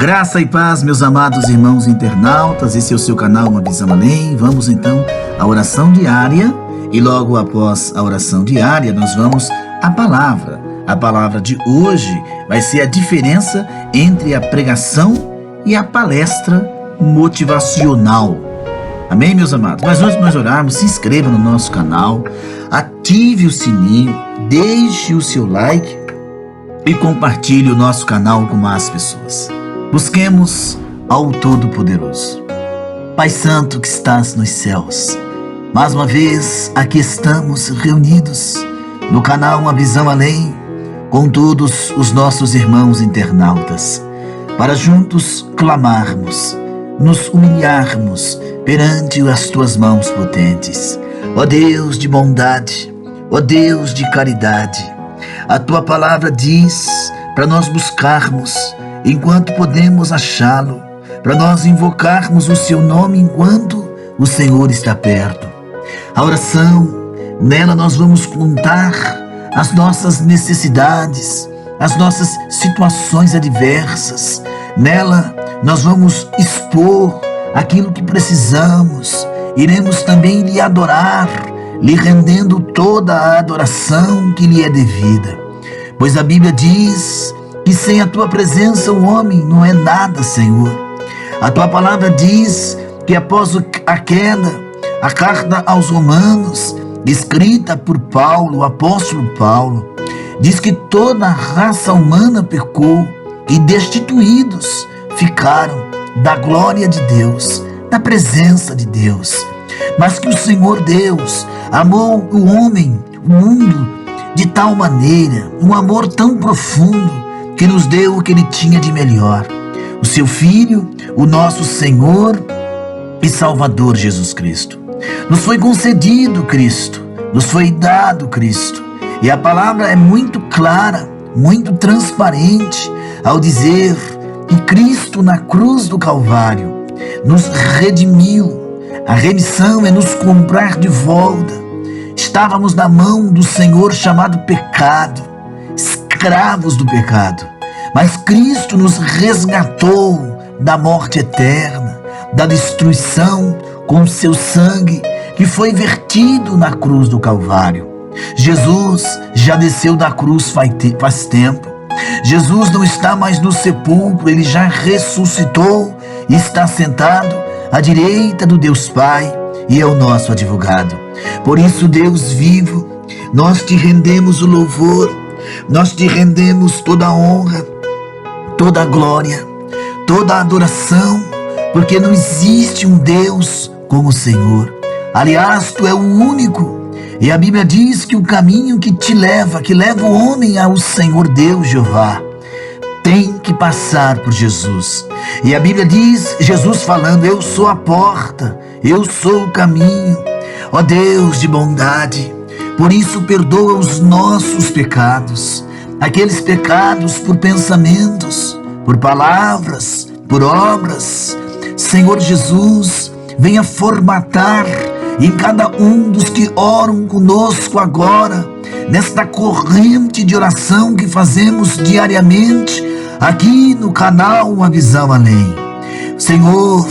Graça e paz, meus amados irmãos internautas, esse é o seu canal Uma Visão Além. Vamos então à oração diária e logo após a oração diária nós vamos à palavra. A palavra de hoje vai ser a diferença entre a pregação e a palestra motivacional. Amém, meus amados? Mas antes de nós orarmos, se inscreva no nosso canal, ative o sininho, deixe o seu like e compartilhe o nosso canal com mais pessoas. Busquemos ao Todo-Poderoso. Pai Santo que estás nos céus, mais uma vez aqui estamos reunidos no canal Uma Visão Além com todos os nossos irmãos internautas, para juntos clamarmos, nos humilharmos perante as tuas mãos potentes. Ó Deus de bondade, ó Deus de caridade, a tua palavra diz para nós buscarmos enquanto podemos achá-lo, para nós invocarmos o seu nome enquanto o Senhor está perto. A oração, nela nós vamos contar as nossas necessidades, as nossas situações adversas. Nela nós vamos expor aquilo que precisamos. Iremos também lhe adorar, lhe rendendo toda a adoração que lhe é devida. Pois a Bíblia diz que sem a tua presença o homem não é nada, Senhor. A tua palavra diz que após a queda, a carta aos Romanos, escrita por Paulo, o apóstolo Paulo, diz que toda a raça humana pecou e destituídos ficaram da glória de Deus, da presença de Deus. Mas que o Senhor Deus amou o homem, o mundo, de tal maneira, um amor tão profundo, que nos deu o que Ele tinha de melhor, o seu Filho, o nosso Senhor e Salvador Jesus Cristo. Nos foi concedido Cristo, nos foi dado Cristo, e a palavra é muito clara, muito transparente, ao dizer que Cristo na cruz do Calvário nos redimiu. A remissão é nos comprar de volta. Estávamos na mão do Senhor chamado pecado, escravos do pecado, mas Cristo nos resgatou da morte eterna, da destruição, com seu sangue que foi vertido na cruz do Calvário. Jesus já desceu da cruz faz tempo. Jesus não está mais no sepulcro, Ele já ressuscitou e está sentado à direita do Deus Pai e é o nosso advogado. Por isso, Deus vivo, nós te rendemos o louvor, nós te rendemos toda a honra, toda a glória, toda a adoração, porque não existe um Deus como o Senhor. Aliás, tu é o único, e a Bíblia diz que o caminho que leva o homem ao Senhor Deus Jeová, tem que passar por Jesus. E a Bíblia diz, Jesus falando, eu sou a porta, eu sou o caminho. Ó Deus de bondade, por isso perdoa os nossos pecados, aqueles pecados por pensamentos, por palavras, por obras. Senhor Jesus, venha formatar em cada um dos que oram conosco agora, nesta corrente de oração que fazemos diariamente, aqui no canal Uma Visão Além. Senhor,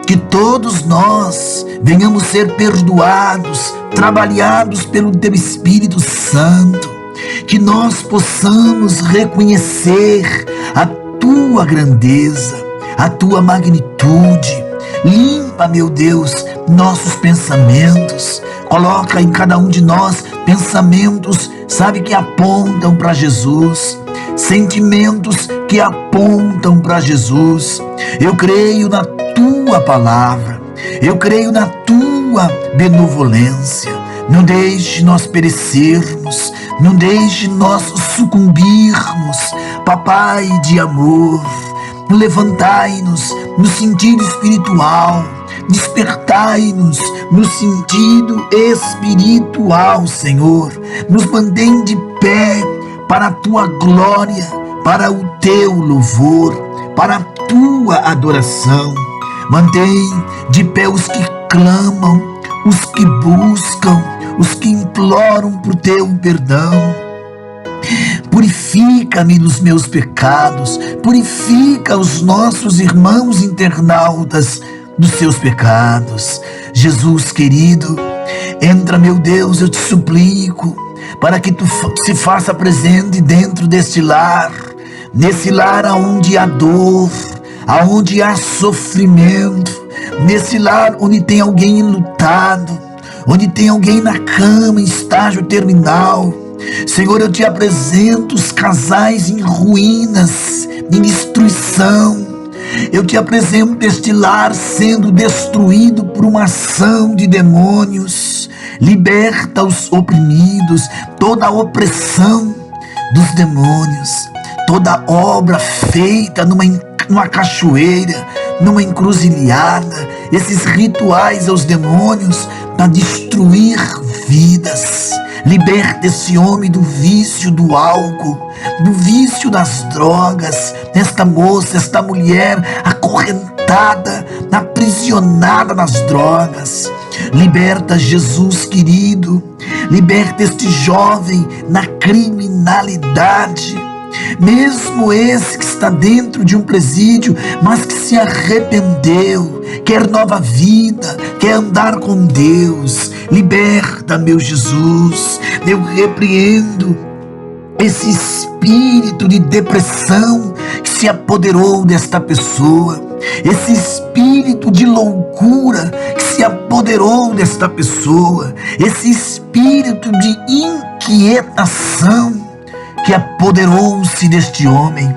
que todos nós venhamos ser perdoados, trabalhados pelo Teu Espírito Santo, que nós possamos reconhecer a Tua grandeza, a Tua magnitude. Limpa, meu Deus, nossos pensamentos. Coloca em cada um de nós pensamentos, sabe, que apontam para Jesus, sentimentos que apontam para Jesus. Eu creio na Tua palavra, eu creio na Tua benevolência. Não deixe nós perecermos, não deixe nós sucumbirmos. Papai de amor, levantai-nos no sentido espiritual, despertai-nos no sentido espiritual, Senhor. Nos mantém de pé para a Tua glória, para o Teu louvor, para a Tua adoração. Mantém de pé os que clamam, os que buscam, os que imploram por Teu perdão. Purifica-me dos meus pecados, purifica os nossos irmãos internautas dos seus pecados. Jesus querido, entra, meu Deus, eu te suplico, para que tu se faça presente dentro deste lar, nesse lar aonde há dor, aonde há sofrimento, nesse lar onde tem alguém enlutado, onde tem alguém na cama em estágio terminal. Senhor, eu te apresento os casais em ruínas, em destruição. Eu te apresento este lar sendo destruído por uma ação de demônios. Liberta os oprimidos, toda a opressão dos demônios, toda obra feita numa cachoeira, numa encruzilhada, esses rituais aos demônios para destruir vidas. Liberta esse homem do vício do álcool, do vício das drogas, esta moça, esta mulher acorrentada, aprisionada nas drogas. Liberta, Jesus querido, liberta este jovem na criminalidade, mesmo esse que está dentro de um presídio, mas que se arrependeu, quer nova vida, quer andar com Deus. Liberta, meu Jesus. Eu repreendo esse espírito de depressão que se apoderou desta pessoa, esse espírito de loucura que se apoderou desta pessoa, esse espírito de inquietação que apoderou-se deste homem,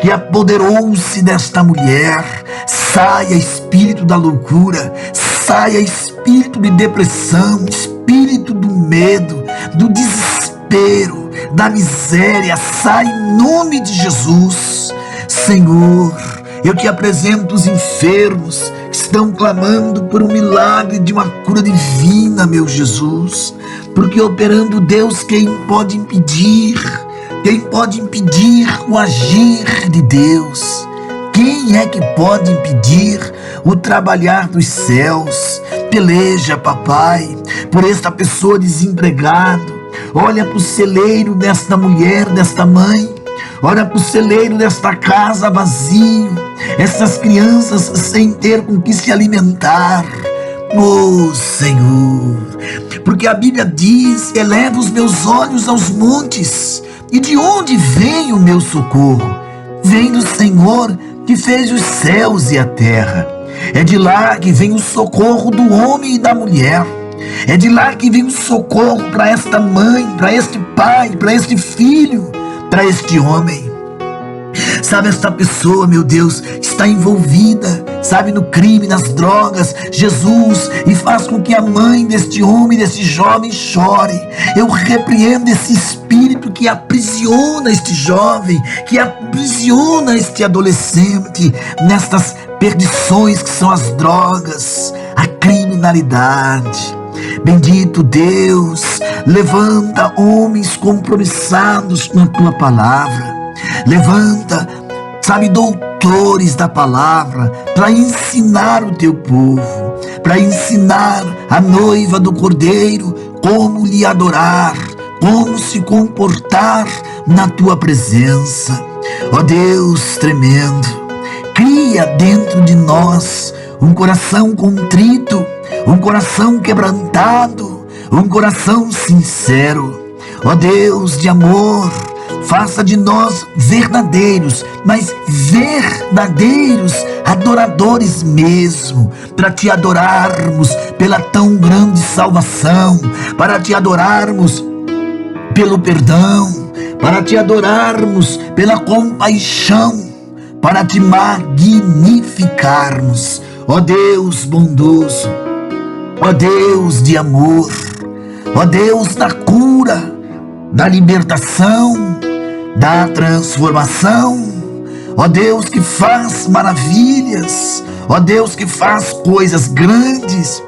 que apoderou-se desta mulher. Saia, espírito da loucura, saia, espírito de depressão, espírito do medo, do desespero, da miséria. Sai em nome de Jesus. Senhor, eu te apresento os enfermos que estão clamando por um milagre de uma cura divina, meu Jesus, porque operando Deus, quem pode impedir? Quem pode impedir o agir de Deus? Quem é que pode impedir o trabalhar dos céus? Peleja, papai, por esta pessoa desempregada. Olha para o celeiro desta mulher, desta mãe. Olha para o celeiro desta casa vazio. Essas crianças sem ter com que se alimentar. Oh, Senhor, porque a Bíblia diz: eleva os meus olhos aos montes. E de onde vem o meu socorro? Vem do Senhor que fez os céus e a terra. É de lá que vem o socorro do homem e da mulher. É de lá que vem o socorro para esta mãe, para este pai, para este filho, para este homem. Sabe, esta pessoa, meu Deus, está envolvida, sabe, no crime, nas drogas, Jesus, e faz com que a mãe deste homem, deste jovem chore. Eu repreendo esse espírito que aprisiona este jovem, que aprisiona este adolescente nestas perdições que são as drogas, a criminalidade. Bendito Deus, levanta homens compromissados com a tua palavra. Levanta, sabe, doutores da palavra, para ensinar o teu povo, para ensinar a noiva do Cordeiro como lhe adorar, como se comportar na tua presença. Ó Deus tremendo, cria dentro de nós um coração contrito, um coração quebrantado, um coração sincero. Ó Deus de amor, faça de nós verdadeiros, mas verdadeiros adoradores mesmo, para te adorarmos pela tão grande salvação, para te adorarmos pelo perdão, para te adorarmos pela compaixão, para te magnificarmos. Ó Deus bondoso, ó Deus de amor, ó Deus da cura, da libertação, da transformação, ó Deus que faz maravilhas, ó Deus que faz coisas grandes,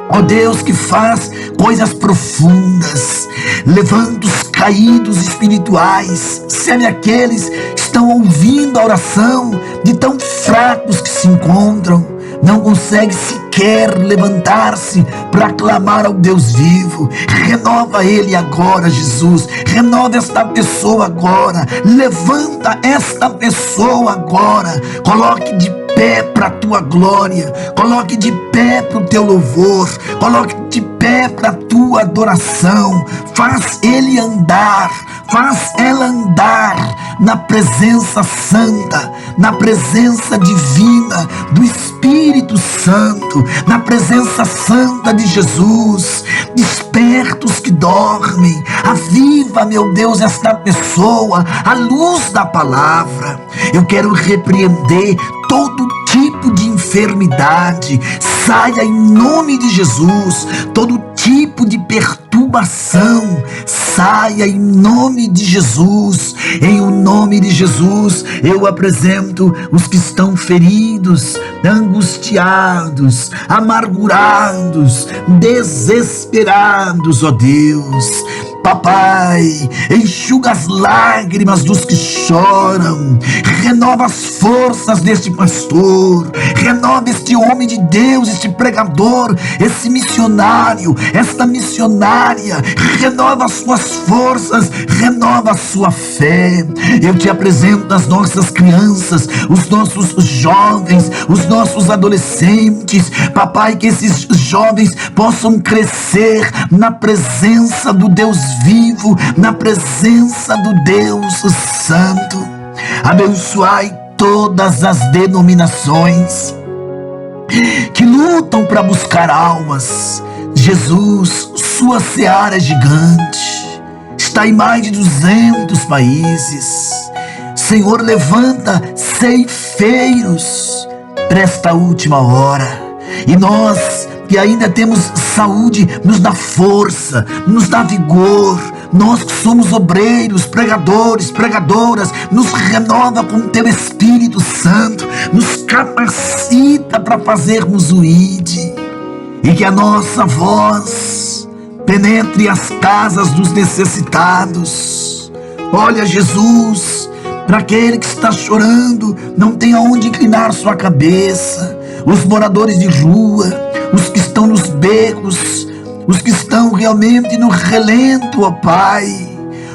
ó Deus que faz coisas profundas. Levanta os caídos espirituais, sabe, aqueles que estão ouvindo a oração, de tão fracos que se encontram, não conseguem sequer quer levantar-se para clamar ao Deus vivo. Renova ele agora, Jesus. Renova esta pessoa agora. Levanta esta pessoa agora. Coloque de pé para a tua glória. Coloque de pé para o teu louvor. Coloque de pé para a tua adoração. Faz ele andar. Faz ela andar na presença santa, na presença divina do Espírito Santo, na presença santa de Jesus. Desperta os que dormem. Aviva, meu Deus, esta pessoa à luz da palavra. Eu quero repreender todo tipo de enfermidade. Saia em nome de Jesus. Todo tipo de perturbação, saia em nome de Jesus. Em o nome de Jesus, eu apresento os que estão feridos, angustiados, amargurados, desesperados, ó Deus. Papai, enxuga as lágrimas dos que choram, renova as forças deste pastor, renova este homem de Deus, este pregador, esse missionário, esta missionária, renova as suas forças, renova a sua fé. Eu te apresento as nossas crianças, os nossos jovens, os nossos adolescentes, papai, que esses jovens possam crescer na presença do Deus vivo, na presença do Deus Santo. Abençoai todas as denominações que lutam para buscar almas. Jesus, sua seara é gigante, está em mais de 200 países. Senhor, levanta ceifeiros para esta última hora. E nós que ainda temos saúde, nos dá força, nos dá vigor. Nós que somos obreiros, pregadores, pregadoras, nos renova com o teu Espírito Santo, nos capacita para fazermos o ID, e que a nossa voz penetre as casas dos necessitados. Olha, Jesus, para aquele que está chorando, não tem aonde inclinar sua cabeça. Os moradores de rua, os que estão nos becos, os que estão realmente no relento, ó Pai.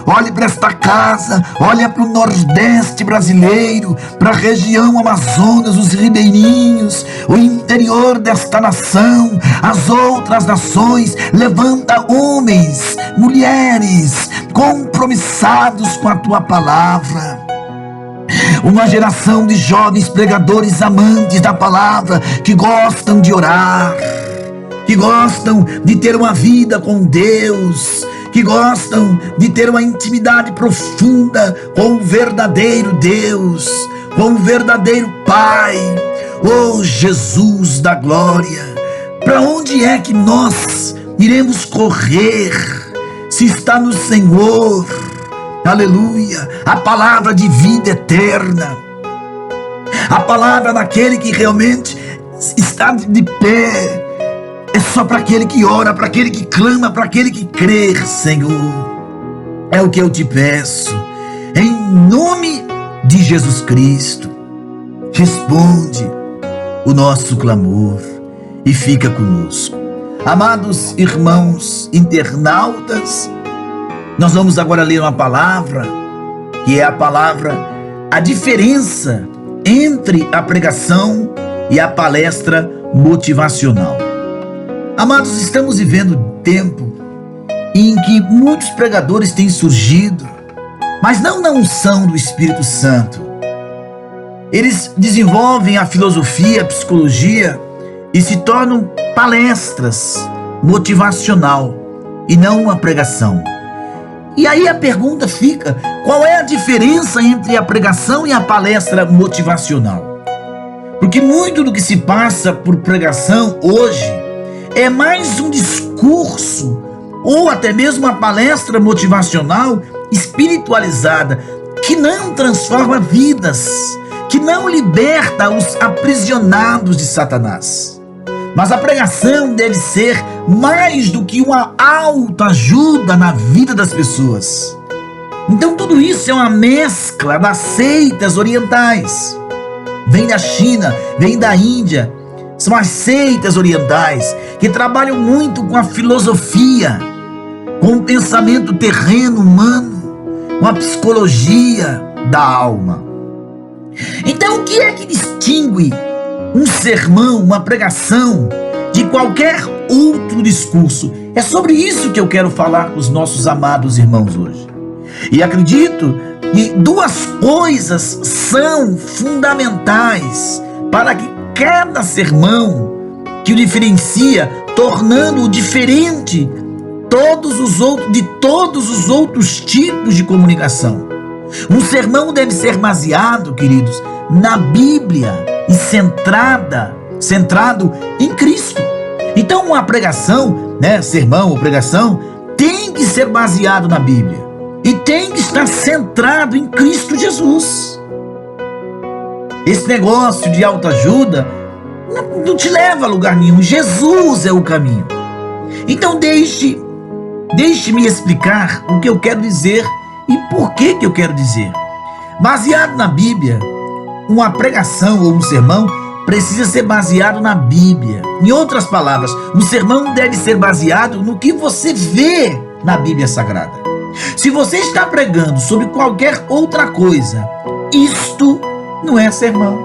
Olhe para esta casa, olha para o Nordeste brasileiro, para a região Amazonas, os ribeirinhos, o interior desta nação, as outras nações. Levanta homens, mulheres, compromissados com a tua palavra. Uma geração de jovens pregadores amantes da palavra, que gostam de orar, que gostam de ter uma vida com Deus, que gostam de ter uma intimidade profunda com o verdadeiro Deus, com o verdadeiro Pai. Oh Jesus da glória, para onde é que nós iremos correr se está no Senhor? Aleluia, a palavra de vida eterna, a palavra daquele que realmente está de pé, é só para aquele que ora, para aquele que clama, para aquele que crê. Senhor, é o que eu te peço, em nome de Jesus Cristo. Responde o nosso clamor e fica conosco. Amados irmãos internautas, nós vamos agora ler uma palavra, que é a palavra, a diferença entre a pregação e a palestra motivacional. Amados, estamos vivendo um tempo em que muitos pregadores têm surgido, mas não na unção do Espírito Santo. Eles desenvolvem a filosofia, a psicologia e se tornam palestras motivacional e não uma pregação. E aí a pergunta fica: qual é a diferença entre a pregação e a palestra motivacional? Porque muito do que se passa por pregação hoje é mais um discurso, ou até mesmo uma palestra motivacional espiritualizada, que não transforma vidas, que não liberta os aprisionados de Satanás. Mas a pregação deve ser mais do que uma autoajuda na vida das pessoas. Então tudo isso é uma mescla das seitas orientais. Vem da China, vem da Índia, São as seitas orientais que trabalham muito com a filosofia, com o pensamento terreno humano, com a psicologia da alma. Então, o que é que distingue um sermão, uma pregação, de qualquer outro discurso? É sobre isso que eu quero falar com os nossos amados irmãos hoje. E acredito que duas coisas são fundamentais para que cada sermão que o diferencia, tornando-o diferente de todos os outros tipos de comunicação. Um sermão deve ser baseado, queridos, na Bíblia e centrado em Cristo. Então, uma pregação, sermão ou pregação, tem que ser baseado na Bíblia e tem que estar centrado em Cristo Jesus. Esse negócio de autoajuda não te leva a lugar nenhum. Jesus é o caminho. Então, deixe-me explicar o que eu quero dizer e por que eu quero dizer. Baseado na Bíblia, uma pregação ou um sermão precisa ser baseado na Bíblia. Em outras palavras, um sermão deve ser baseado no que você vê na Bíblia Sagrada. Se você está pregando sobre qualquer outra coisa, isto não é sermão.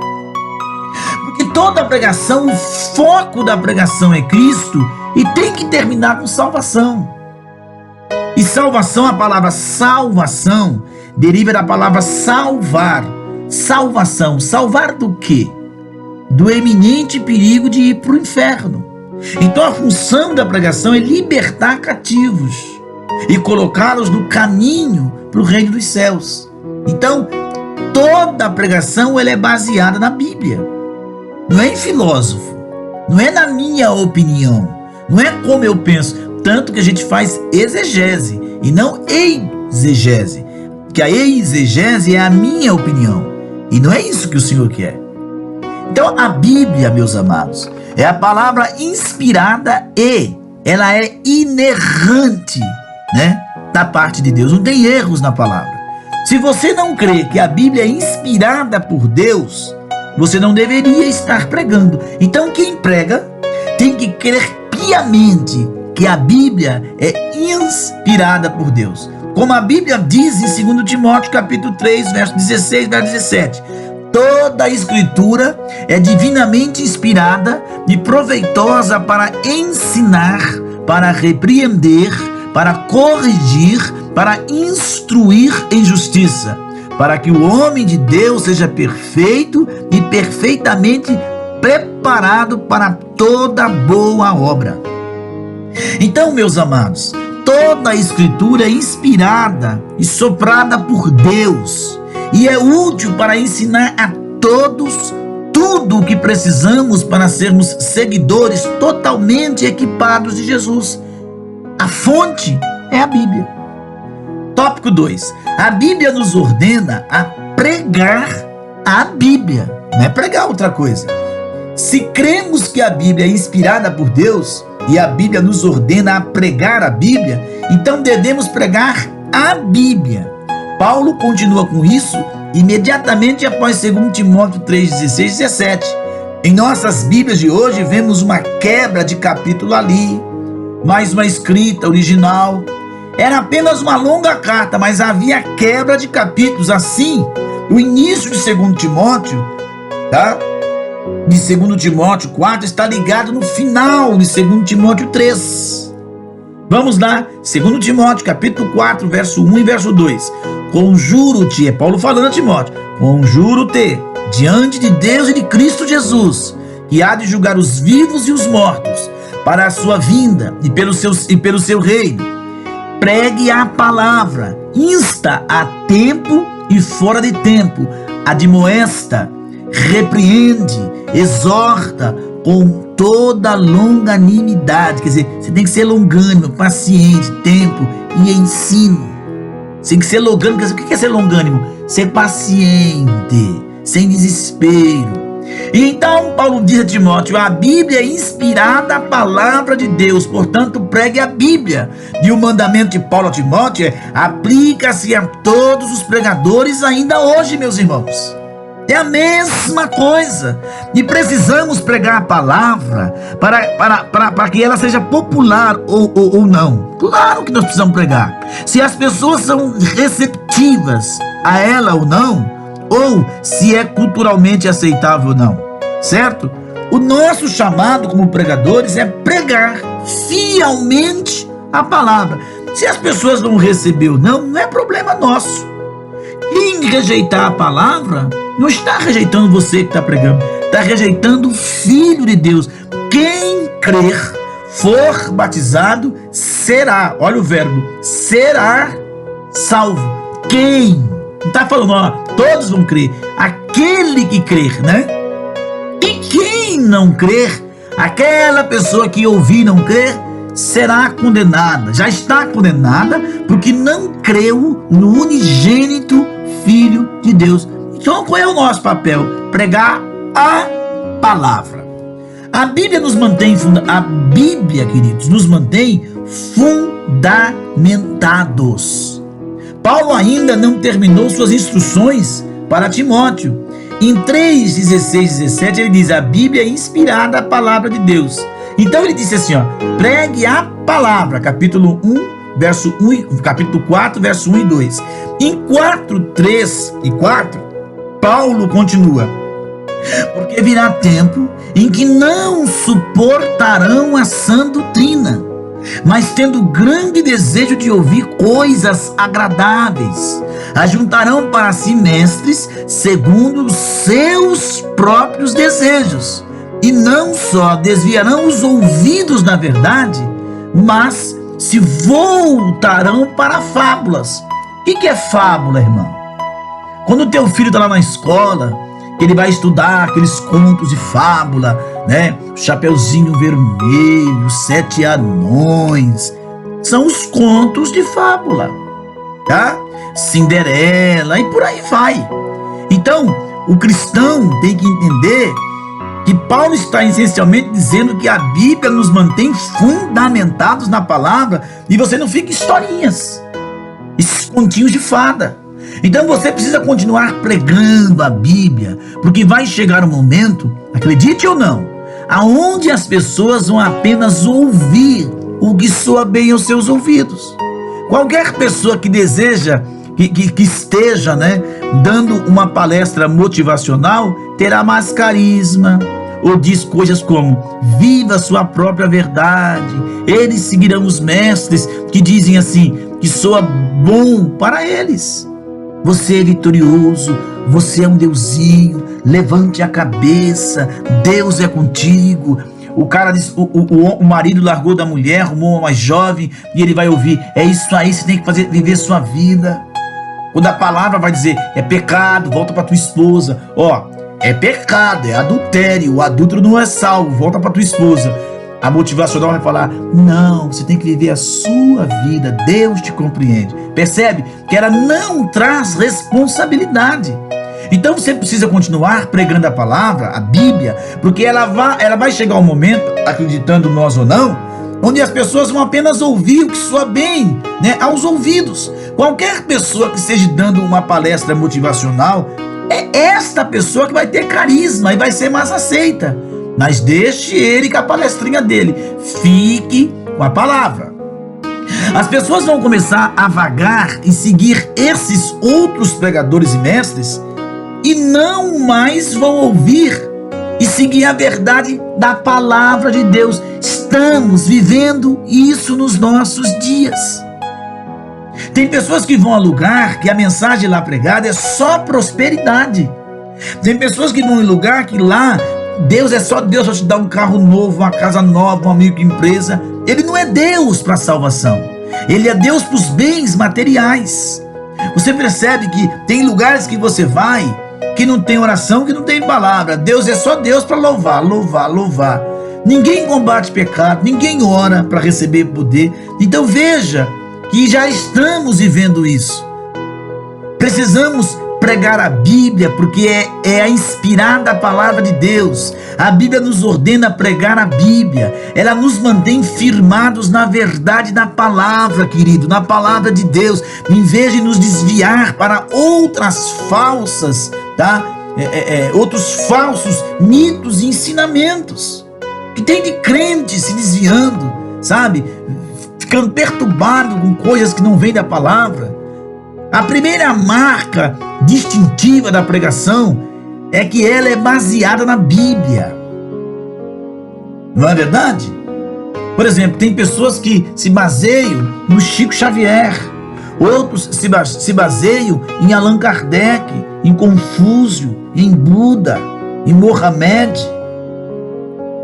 Porque toda pregação, o foco da pregação é Cristo e tem que terminar com salvação. E salvação, a palavra salvação, deriva da palavra salvar. Salvação, salvar do quê? Do eminente perigo de ir para o inferno. Então a função da pregação é libertar cativos e colocá-los no caminho para o reino dos céus. Então, toda a pregação ela é baseada na Bíblia. Não é em filósofo, não é na minha opinião, não é como eu penso. Tanto que a gente faz exegese e não exegese. Que a exegese é a minha opinião. E não é isso que o Senhor quer. Então a Bíblia, meus amados, é a palavra inspirada e ela é inerrante, da parte de Deus. Não tem erros na palavra. Se você não crê que a Bíblia é inspirada por Deus, você não deveria estar pregando. Então quem prega tem que crer piamente que a Bíblia é inspirada por Deus. Como a Bíblia diz em 2 Timóteo capítulo 3, verso 16 e 17. Toda a Escritura é divinamente inspirada e proveitosa para ensinar, para repreender, para corrigir, para instruir em justiça, para que o homem de Deus seja perfeito e perfeitamente preparado para toda boa obra. Então, meus amados, toda a Escritura é inspirada e soprada por Deus e é útil para ensinar a todos tudo o que precisamos para sermos seguidores totalmente equipados de Jesus. A fonte é a Bíblia. Tópico 2. A Bíblia nos ordena a pregar a Bíblia, não é pregar outra coisa. Se cremos que a Bíblia é inspirada por Deus e a Bíblia nos ordena a pregar a Bíblia, então devemos pregar a Bíblia. Paulo continua com isso imediatamente após 2 Timóteo 3, 16 e 17. Em nossas Bíblias de hoje vemos uma quebra de capítulo ali, mais uma escrita original. Era apenas uma longa carta, mas havia quebra de capítulos. Assim, o início de 2 Timóteo, de 2 Timóteo 4 está ligado no final de 2 Timóteo 3. Vamos lá, 2 Timóteo capítulo 4, verso 1 e verso 2. Conjuro-te, é Paulo falando a Timóteo, conjuro-te diante de Deus e de Cristo Jesus, que há de julgar os vivos e os mortos, para a sua vinda e pelo seu reino. Pregue a palavra, insta a tempo e fora de tempo, admoesta, repreende, exorta com toda longanimidade. Quer dizer, você tem que ser longânimo, paciente, tempo e ensino. Você tem que ser longânimo. O que é ser longânimo? Ser paciente, sem desespero. E então Paulo diz a Timóteo: a Bíblia é inspirada a palavra de Deus, portanto pregue a Bíblia. E o mandamento de Paulo a Timóteo aplica-se a todos os pregadores ainda hoje, meus irmãos. É a mesma coisa. E precisamos pregar a palavra para que ela seja popular ou não. Claro que nós precisamos pregar. Se as pessoas são receptivas a ela ou não, ou se é culturalmente aceitável ou não, certo? O nosso chamado como pregadores é pregar fielmente a palavra. Se as pessoas vão receber ou não, não é problema nosso. Quem rejeitar a palavra, não está rejeitando você que está pregando, está rejeitando o Filho de Deus. Quem crer, for batizado, será, olha o verbo, será salvo. Quem? Não está falando, ó, todos vão crer. Aquele que crer, né? E quem não crer, aquela pessoa que ouvir e não crer, será condenada, já está condenada, porque não creu no unigênito Filho de Deus. Então qual é o nosso papel? Pregar a palavra. A Bíblia nos mantém, queridos, nos mantém fundamentados. Paulo ainda não terminou suas instruções para Timóteo. Em 3:16, 17 ele diz: a Bíblia é inspirada, a palavra de Deus. Então ele disse assim, ó, pregue a palavra, capítulo 4, verso 1 e 2. Em 4, 3 e 4, Paulo continua: porque virá tempo em que não suportarão a sã doutrina, mas tendo grande desejo de ouvir coisas agradáveis, ajuntarão para si mestres segundo os seus próprios desejos. E não só desviarão os ouvidos da verdade, mas se voltarão para fábulas. O que é fábula, irmão? Quando o teu filho está lá na escola, que ele vai estudar aqueles contos de fábula, né? Chapeuzinho Vermelho, 7 Anões, são os contos de fábula, tá? Cinderela e por aí vai. Então, o cristão tem que entender que Paulo está essencialmente dizendo que a Bíblia nos mantém fundamentados na palavra e você não fica historinhas, esses continhos de fada. Então você precisa continuar pregando a Bíblia, porque vai chegar um momento, acredite ou não, aonde as pessoas vão apenas ouvir o que soa bem aos seus ouvidos. Qualquer pessoa que deseja, que esteja, né, dando uma palestra motivacional, terá mais carisma, ou diz coisas como: viva a sua própria verdade, eles seguirão os mestres, que dizem assim, que soa bom para eles. Você é vitorioso, você é um deusinho, levante a cabeça, Deus é contigo. O cara diz, o marido largou da mulher, arrumou uma mais jovem, e ele vai ouvir: é isso aí, você tem que viver sua vida. Quando a palavra vai dizer: é pecado, volta para tua esposa. Ó, é pecado, é adultério, o adúltero não é salvo, volta para tua esposa. A motivacional vai falar: não, você tem que viver a sua vida, Deus te compreende. Percebe que ela não traz responsabilidade. Então você precisa continuar pregando a palavra, a Bíblia, porque ela vai chegar um momento, acreditando nós ou não, onde as pessoas vão apenas ouvir o que soa bem, né, aos ouvidos. Qualquer pessoa que esteja dando uma palestra motivacional, é esta pessoa que vai ter carisma e vai ser mais aceita. Mas deixe ele com a palestrinha dele, fique com a palavra. As pessoas vão começar a vagar e seguir esses outros pregadores e mestres, e não mais vão ouvir e seguir a verdade da palavra de Deus. Estamos vivendo isso nos nossos dias. Tem pessoas que vão a lugar que a mensagem lá pregada é só prosperidade. Tem pessoas que vão em lugar que lá Deus é só Deus para te dar um carro novo, uma casa nova, uma microempresa. Ele não é Deus para a salvação. Ele é Deus para os bens materiais. Você percebe que tem lugares que você vai que não tem oração, que não tem palavra. Deus é só Deus para louvar, louvar, louvar. Ninguém combate pecado, ninguém ora para receber poder. Então veja que já estamos vivendo isso. Precisamos pregar a Bíblia, porque é a inspirada palavra de Deus. A Bíblia nos ordena pregar a Bíblia. Ela nos mantém firmados na verdade da palavra, querido, na palavra de Deus, em vez de nos desviar para outras falsas, tá? outros falsos mitos e ensinamentos, que tem de crente se desviando, sabe, ficando perturbado com coisas que não vêm da palavra. A primeira marca distintiva da pregação é que ela é baseada na Bíblia. Não é verdade? Por exemplo, tem pessoas que se baseiam no Chico Xavier, outros se baseiam em Allan Kardec, em Confúcio, em Buda, em Mohamed.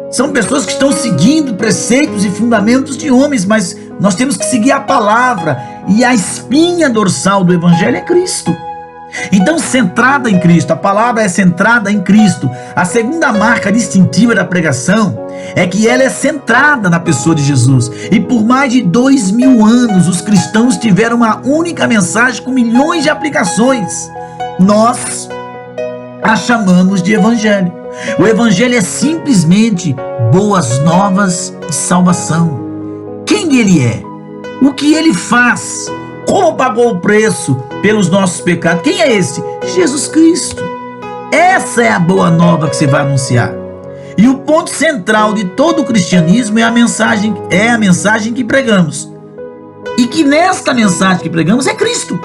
São pessoas que estão seguindo preceitos e fundamentos de homens, mas nós temos que seguir a palavra, e a espinha dorsal do Evangelho é Cristo. Então, centrada em Cristo, a palavra é centrada em Cristo. A segunda marca distintiva da pregação é que ela é centrada na pessoa de Jesus. E por mais de 2000 anos, os cristãos tiveram uma única mensagem com milhões de aplicações. Nós a chamamos de Evangelho. O Evangelho é simplesmente boas novas de salvação. Quem ele é? O que ele faz? Como pagou o preço pelos nossos pecados? Quem é esse? Jesus Cristo. Essa é a boa nova que você vai anunciar. E o ponto central de todo o cristianismo é a mensagem que pregamos. E que nesta mensagem que pregamos é Cristo.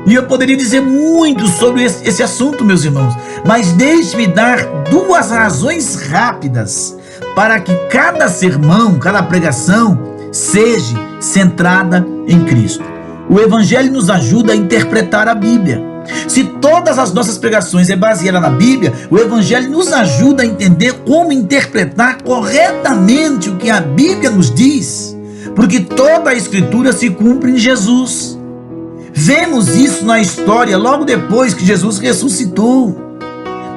E eu poderia dizer muito sobre esse assunto, meus irmãos, mas deixe-me dar duas razões rápidas para que cada sermão, cada pregação seja centrada em Cristo. O Evangelho nos ajuda a interpretar a Bíblia. Se todas as nossas pregações é baseada na Bíblia, o Evangelho nos ajuda a entender como interpretar corretamente o que a Bíblia nos diz, porque toda a Escritura se cumpre em Jesus. Vemos isso na história logo depois que Jesus ressuscitou.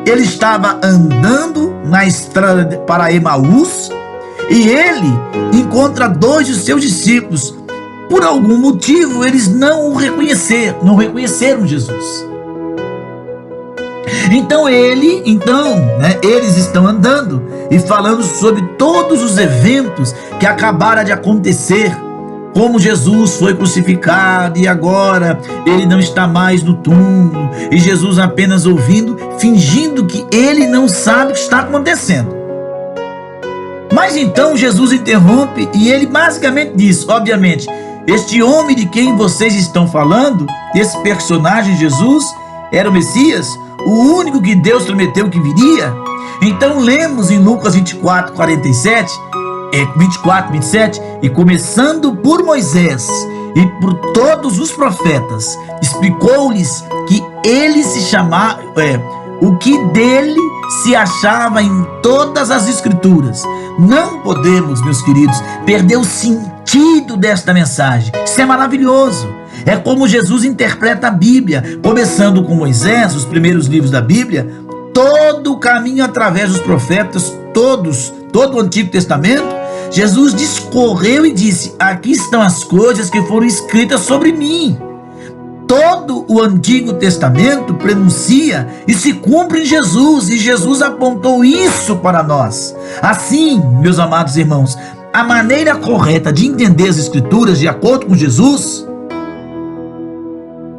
Ele estava andando na estrada para Emaús e ele encontra dois de seus discípulos. Por algum motivo, eles não reconheceram Jesus. Então eles estão andando e falando sobre todos os eventos que acabaram de acontecer, como Jesus foi crucificado e agora ele não está mais no túmulo, e Jesus apenas ouvindo, fingindo que ele não sabe o que está acontecendo. Mas então Jesus interrompe e ele basicamente diz, obviamente, este homem de quem vocês estão falando, esse personagem Jesus, era o Messias, o único que Deus prometeu que viria. Então lemos em Lucas 24, 27, e começando por Moisés e por todos os profetas, explicou-lhes que ele se chamava, o que dele se achava em todas as Escrituras. Não podemos, meus queridos, perder o sentido desta mensagem. Isso é maravilhoso. É como Jesus interpreta a Bíblia, começando com Moisés, os primeiros livros da Bíblia, todo o caminho através dos profetas, todo o Antigo Testamento. Jesus discorreu e disse: aqui estão as coisas que foram escritas sobre mim. Todo o Antigo Testamento prenuncia e se cumpre em Jesus, e Jesus apontou isso para nós. Assim, meus amados irmãos, a maneira correta de entender as Escrituras de acordo com Jesus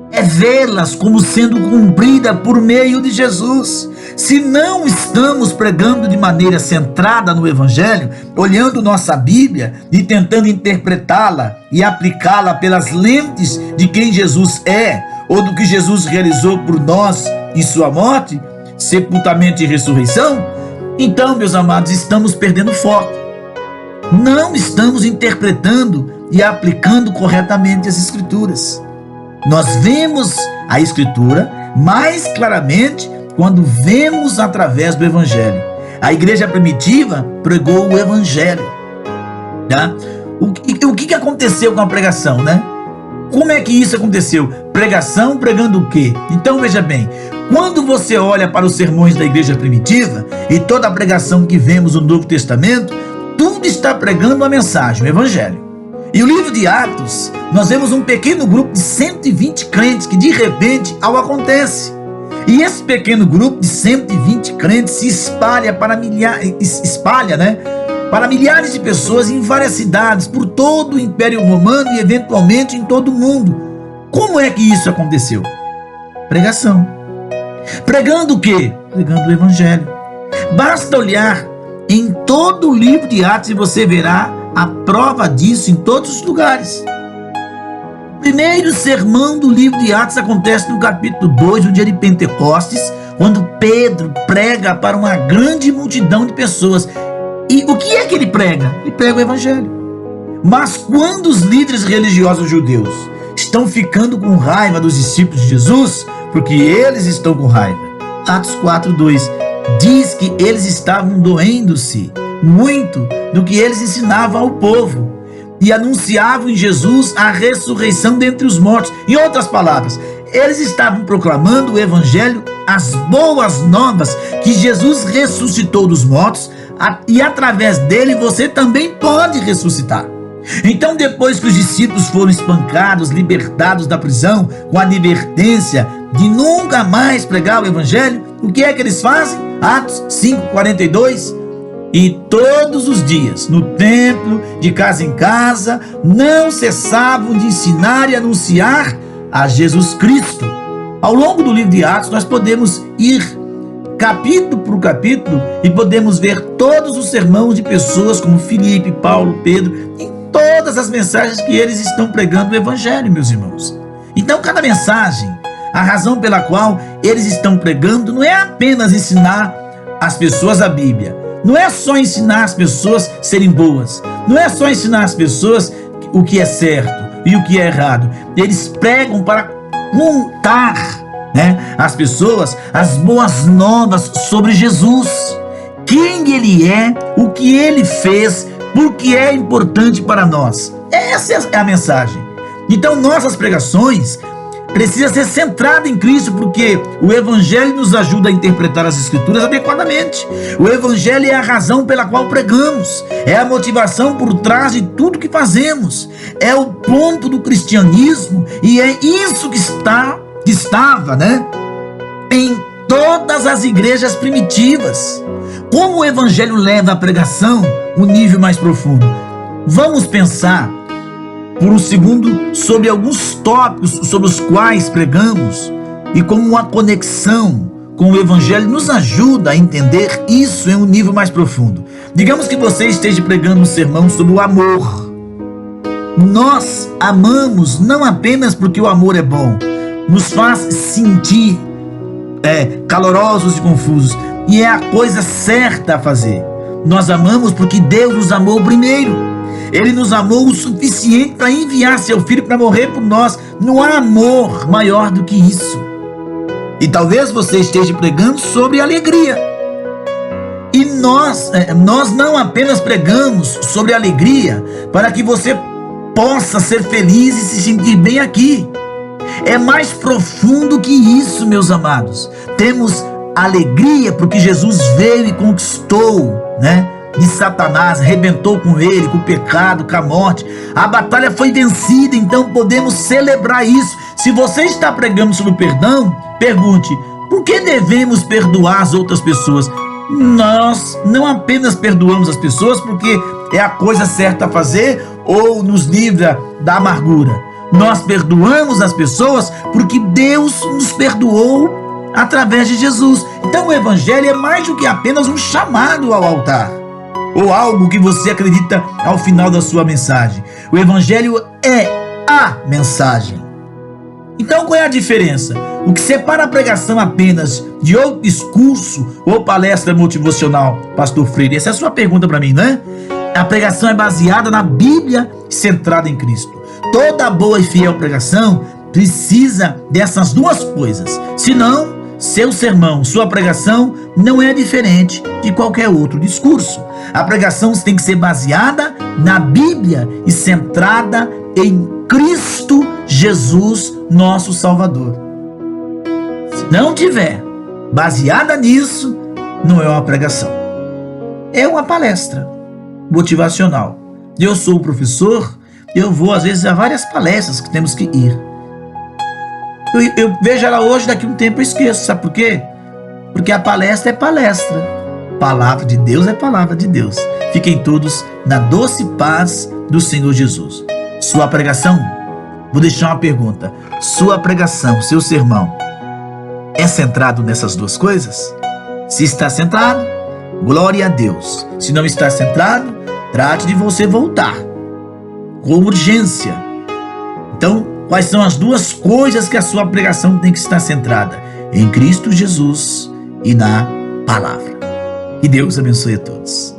é vê-las como sendo cumprida por meio de Jesus. Se não estamos pregando de maneira centrada no Evangelho, olhando nossa Bíblia e tentando interpretá-la e aplicá-la pelas lentes de quem Jesus é, ou do que Jesus realizou por nós em sua morte, sepultamento e ressurreição, então, meus amados, estamos perdendo foco. Não estamos interpretando e aplicando corretamente as Escrituras. Nós vemos a Escritura mais claramente quando vemos através do Evangelho. A igreja primitiva pregou o Evangelho, tá? O que aconteceu com a pregação, né? Como é que isso aconteceu? Pregação pregando o quê? Então veja bem, quando você olha para os sermões da igreja primitiva e toda a pregação que vemos no Novo Testamento, tudo está pregando a mensagem, o Evangelho. E o livro de Atos, nós vemos um pequeno grupo de 120 crentes que de repente algo acontece. E esse pequeno grupo de 120 crentes se espalha para milhares de pessoas em várias cidades, por todo o Império Romano e eventualmente em todo o mundo. Como é que isso aconteceu? Pregação. Pregando o quê? Pregando o Evangelho. Basta olhar em todo o livro de Atos e você verá a prova disso em todos os lugares. O primeiro sermão do livro de Atos acontece no capítulo 2, no dia de Pentecostes, quando Pedro prega para uma grande multidão de pessoas. E o que é que ele prega? Ele prega o Evangelho. Mas quando os líderes religiosos judeus estão ficando com raiva dos discípulos de Jesus, porque eles estão com raiva, Atos 4:2 diz que eles estavam doendo-se muito do que eles ensinavam ao povo e anunciavam em Jesus a ressurreição dentre os mortos. Em outras palavras, eles estavam proclamando o Evangelho, as boas novas, que Jesus ressuscitou dos mortos e através dele você também pode ressuscitar. Então, depois que os discípulos foram espancados, libertados da prisão, com a advertência de nunca mais pregar o Evangelho, o que é que eles fazem? Atos 5:42. E todos os dias, no templo, de casa em casa, não cessavam de ensinar e anunciar a Jesus Cristo. Ao longo do livro de Atos, nós podemos ir capítulo por capítulo e podemos ver todos os sermões de pessoas como Filipe, Paulo, Pedro, em todas as mensagens que eles estão pregando o Evangelho, meus irmãos. Então, cada mensagem, a razão pela qual eles estão pregando não é apenas ensinar as pessoas a Bíblia, não é só ensinar as pessoas a serem boas, não é só ensinar as pessoas o que é certo e o que é errado. Eles pregam para contar, às pessoas as boas novas sobre Jesus, quem ele é, o que ele fez, porque é importante para nós. Essa é a mensagem. Então, nossas pregações precisam ser centradas em Cristo, porque o Evangelho nos ajuda a interpretar as Escrituras adequadamente. O Evangelho é a razão pela qual pregamos, é a motivação por trás de tudo que fazemos, é o ponto do cristianismo, e é isso que estava, em todas as igrejas primitivas. Como o Evangelho leva a pregação um nível mais profundo? Vamos pensar por um segundo sobre alguns tópicos sobre os quais pregamos e como uma conexão com o Evangelho nos ajuda a entender isso em um nível mais profundo. Digamos que você esteja pregando um sermão sobre o amor. Nós amamos não apenas porque o amor é bom, nos faz sentir calorosos e confusos, e é a coisa certa a fazer. Nós amamos porque Deus nos amou primeiro. Ele nos amou o suficiente para enviar seu Filho para morrer por nós. Não há amor maior do que isso. E talvez você esteja pregando sobre alegria. E nós não apenas pregamos sobre alegria para que você possa ser feliz e se sentir bem aqui. É mais profundo que isso, meus amados. Temos alegria porque Jesus veio e conquistou, de Satanás, arrebentou com ele, com o pecado, com a morte. A batalha foi vencida, então podemos celebrar isso. Se você está pregando sobre o perdão, pergunte: por que devemos perdoar as outras pessoas? Nós não apenas perdoamos as pessoas porque é a coisa certa a fazer ou nos livra da amargura. Nós perdoamos as pessoas porque Deus nos perdoou através de Jesus. Então o Evangelho é mais do que apenas um chamado ao altar ou algo que você acredita ao final da sua mensagem. O Evangelho é a mensagem. Então qual é a diferença? O que separa a pregação apenas de outro discurso ou palestra motivacional, Pastor Freire? Essa é a sua pergunta para mim, A pregação é baseada na Bíblia, centrada em Cristo. Toda boa e fiel pregação precisa dessas duas coisas. Senão, seu sermão, sua pregação não é diferente de qualquer outro discurso. A pregação tem que ser baseada na Bíblia e centrada em Cristo Jesus, nosso Salvador. Se não tiver baseada nisso, não é uma pregação. É uma palestra motivacional. Eu sou o professor, eu vou às vezes a várias palestras que temos que ir. Eu vejo ela hoje, daqui a um tempo eu esqueço. Sabe por quê? Porque a palestra é palestra. Palavra de Deus é palavra de Deus. Fiquem todos na doce paz do Senhor Jesus. Sua pregação, vou deixar uma pergunta. Sua pregação, seu sermão, É centrado nessas duas coisas? Se está centrado, glória a Deus. Se não está centrado, trate de você voltar com urgência. Então, quais são as duas coisas que a sua pregação tem que estar centrada? Em Cristo Jesus e na palavra. Que Deus abençoe a todos.